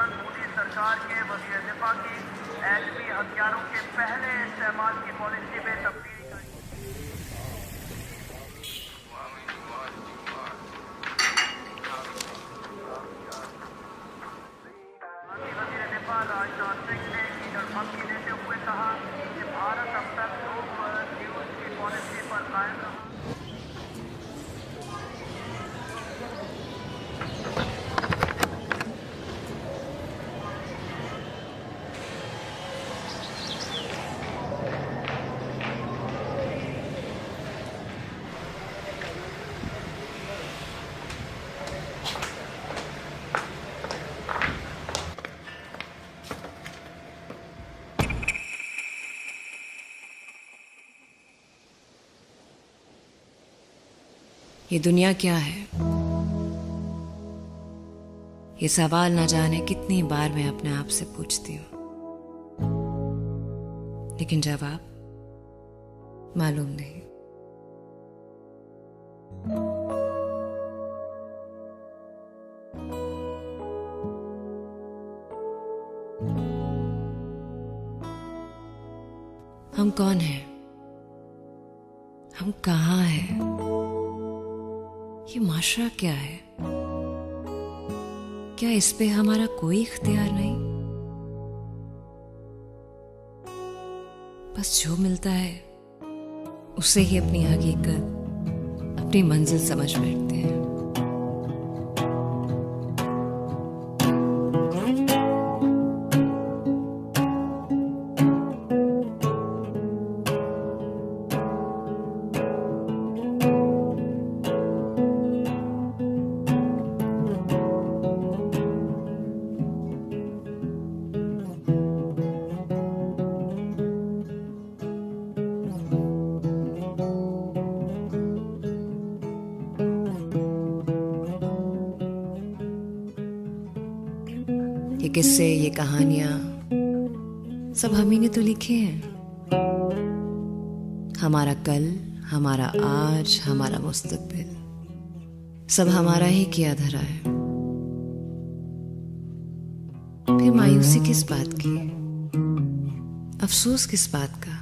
दौरान मोदी सरकार के वज़ीर दिफा की एटमी हथियारों के पहले इस्तेमाल की पॉलिसी में तब्दीली का वज़ीर दिफा राजनाथ सिंह ने कीचड़ धमकी देते हुए कहा कि भारत अब तक न्यूज़ की पॉलिसी पर कायम रहा। ये दुनिया क्या है, ये सवाल न जाने कितनी बार मैं अपने आप से पूछती हूँ, लेकिन जवाब मालूम नहीं। हम कौन हैं? हम कहाँ हैं? ये माशरा क्या है? क्या इस पे हमारा कोई इख्तियार नहीं? बस जो मिलता है उसे ही अपनी हकीकत, अपनी मंजिल समझ बैठते हैं। ये किस्से, ये कहानियां सब हम ही ने तो लिखे हैं। हमारा कल, हमारा आज, हमारा मुस्तकबिल सब हमारा ही किया धरा है। फिर मायूसी किस बात की, अफसोस किस बात का?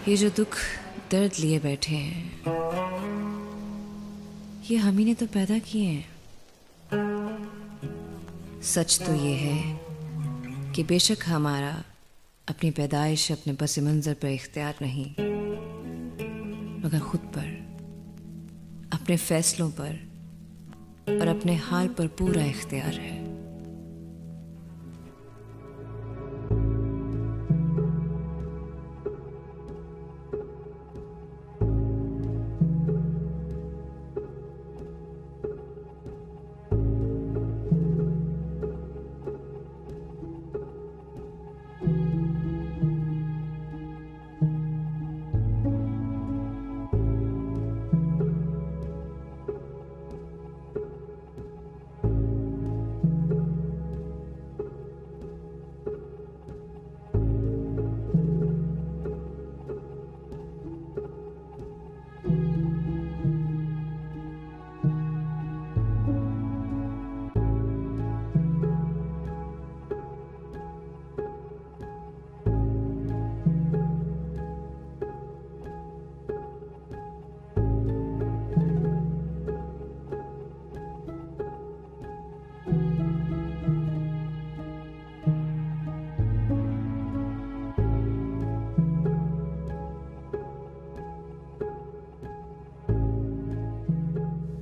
ये जो दुख दर्द लिए बैठे हैं, ये हम ही ने तो पैदा किए हैं। सच तो ये है कि बेशक हमारा अपनी पैदाइश, अपने पस मंज़र पर इख्तियार नहीं, मगर खुद पर, अपने फैसलों पर और अपने हाल पर पूरा इख्तियार है।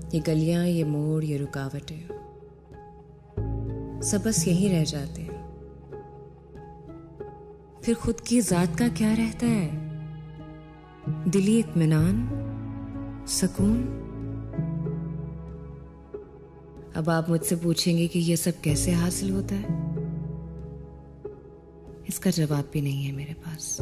ये गलियां, ये मोड़, ये रुकावटें सब बस यहीं रह जाते हैं। फिर खुद की जात का क्या रहता है? दिली इत्मीनान, सुकून। अब आप मुझसे पूछेंगे कि ये सब कैसे हासिल होता है? इसका जवाब भी नहीं है मेरे पास।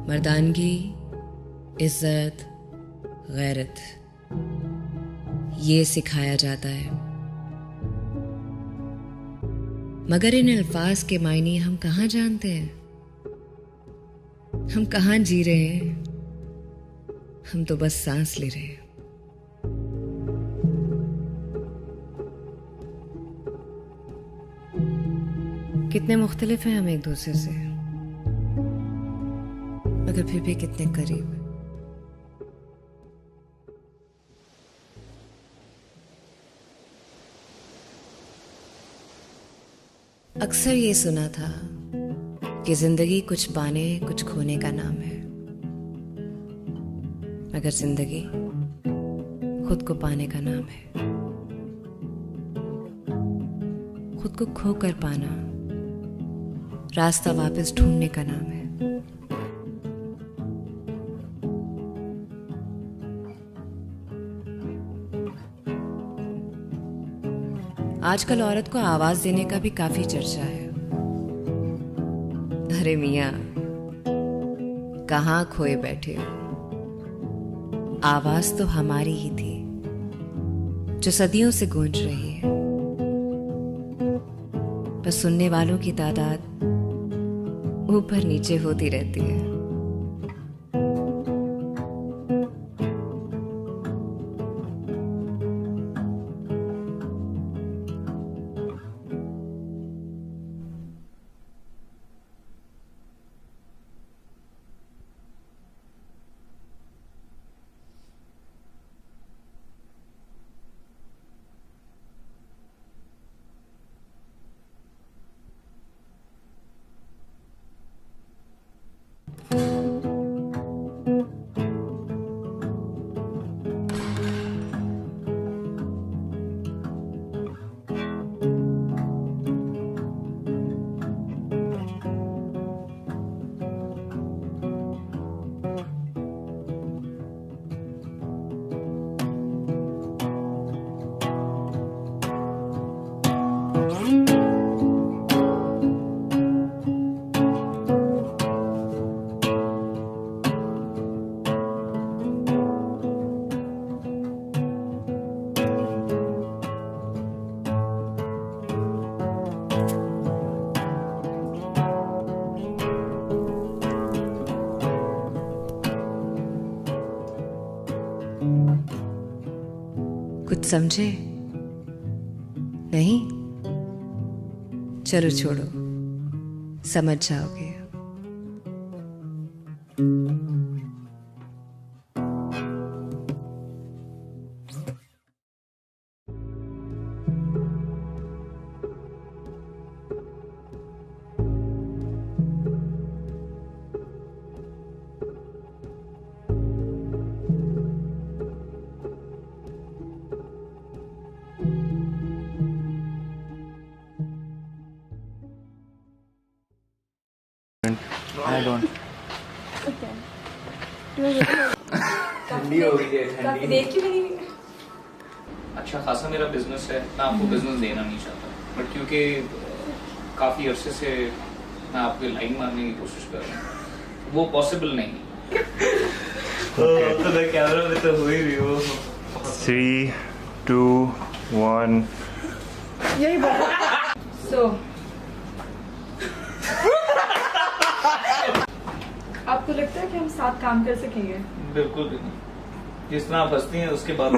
मर्दानगी, इज्जत, गैरत, ये सिखाया जाता है, मगर इन अल्फाज के मायने हम कहाँ जानते हैं? हम कहाँ जी रहे हैं? हम तो बस सांस ले रहे हैं। कितने मुख्तलिफ हैं हम एक दूसरे से, मगर फिर भी कितने करीब। अक्सर ये सुना था कि जिंदगी कुछ पाने कुछ खोने का नाम है, मगर जिंदगी खुद को पाने का नाम है। खुद को खोकर पाना रास्ता वापस ढूंढने का नाम है। आजकल औरत को आवाज देने का भी काफी चर्चा है। अरे मियां, कहाँ खोए बैठे हो? आवाज तो हमारी ही थी, जो सदियों से गूंज रही है। बस सुनने वालों की तादाद ऊपर नीचे होती रहती है। कुछ समझे? नहीं? चलो छोड़ो, समझ जाओगे। I don't. ठंडी हो गई है, ठंडी देख के भी नहीं। अच्छा खासा मेरा बिजनेस है, मैं आपको बिजनेस देना नहीं चाहता, बट क्योंकि काफी अरसे से मैं आपको लाइन मारने की कोशिश कर रहा हूँ, वो पॉसिबल नहीं। तो कैमरा में तो हुई भी वो। 3, 2, 1. यही बात। So, आपको लगता है कि हम साथ काम कर सकेंगे? बिल्कुल भी नहीं। जिस तरह आप हंसती हैं उसके बाद